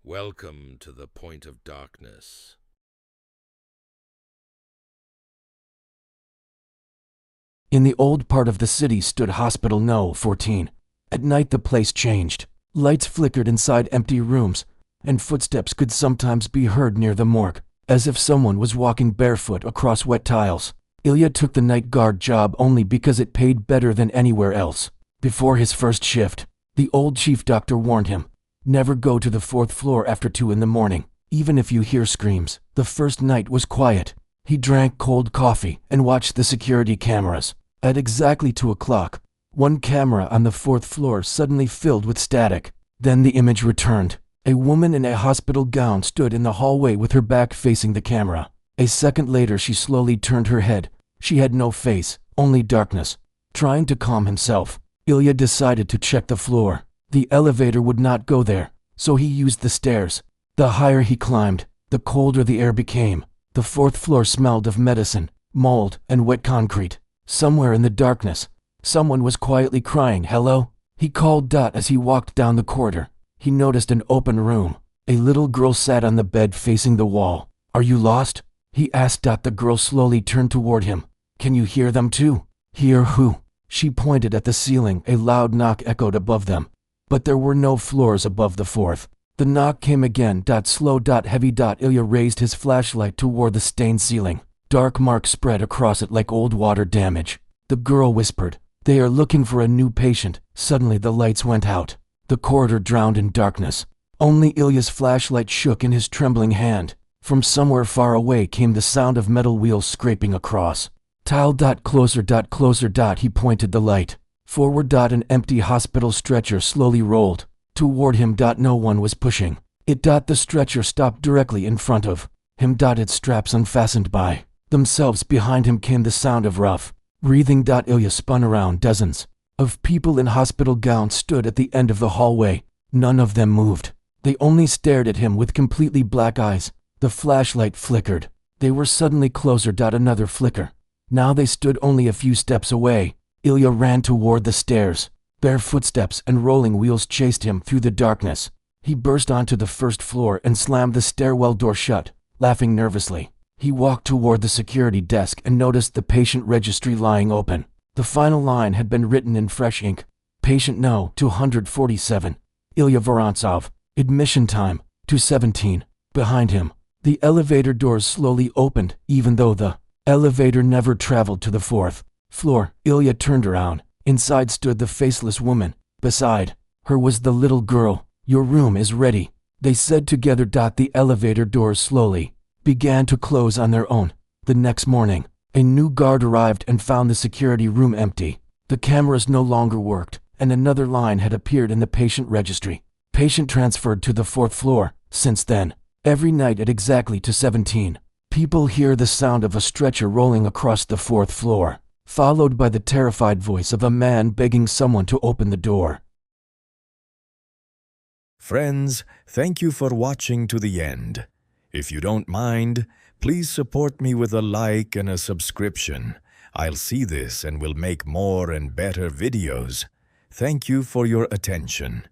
Welcome to the point of darkness. In the old part of the city stood Hospital No. 14. At night the place changed. Lights flickered inside empty rooms, and footsteps could sometimes be heard near the morgue, as if someone was walking barefoot across wet tiles. Ilya took the night guard job only because it paid better than anywhere else. Before his first shift, the old chief doctor warned him, "Never go to the 4th floor after 2 in the morning, even if you hear screams." The first night was quiet. He drank cold coffee and watched the security cameras. At exactly 2 o'clock, one camera on the 4th floor suddenly filled with static. Then the image returned. A woman in a hospital gown stood in the hallway with her back facing the camera. A second later she slowly turned her head. She had no face, only darkness. Trying to calm himself, Ilya decided to check the floor. The elevator would not go there, so he used the stairs. The higher he climbed, the colder the air became. The 4th floor smelled of medicine, mold, and wet concrete. Somewhere in the darkness, someone was quietly crying, "Hello?" He called as he walked down the corridor. He noticed an open room. A little girl sat on the bed facing the wall. "Are you lost?" he asked. The girl slowly turned toward him. "Can you hear them too?" "Hear who?" She pointed at the ceiling. A loud knock echoed above them, but there were no floors above the 4th. The knock came again. Slow, heavy. Ilya raised his flashlight toward the stained ceiling. Dark marks spread across it like old water damage. The girl whispered, "They are looking for a new patient." Suddenly the lights went out. The corridor drowned in darkness. Only Ilya's flashlight shook in his trembling hand. From somewhere far away came the sound of metal wheels scraping across tile. Closer. He pointed the light. Forward. An empty hospital stretcher slowly rolled toward him. No one was pushing it. The stretcher stopped directly in front of him. Its straps unfastened by themselves. Behind him came the sound of rough breathing. Ilya spun around. Dozens of people in hospital gowns stood at the end of the hallway. None of them moved. They only stared at him with completely black eyes. The flashlight flickered. They were suddenly closer. Another flicker. Now they stood only a few steps away. Ilya ran toward the stairs. Bare footsteps and rolling wheels chased him through the darkness. He burst onto the 1st floor and slammed the stairwell door shut, laughing nervously. He walked toward the security desk and noticed the patient registry lying open. The final line had been written in fresh ink. "Patient No. 247. Ilya Vorontsov. Admission time. 2:17. Behind him, the elevator doors slowly opened, even though the elevator never traveled to the 4th floor. Ilya turned around. Inside stood the faceless woman. Beside her was the little girl. "Your room is ready," they said together. The elevator doors slowly began to close on their own. The next morning, a new guard arrived and found the security room empty. The cameras no longer worked, and another line had appeared in the patient registry. "Patient transferred to the 4th floor." Since then, every night at exactly 2:17, people hear the sound of a stretcher rolling across the 4th floor, followed by the terrified voice of a man begging someone to open the door. Friends, thank you for watching to the end. If you don't mind, please support me with a like and a subscription. I'll see this and will make more and better videos. Thank you for your attention.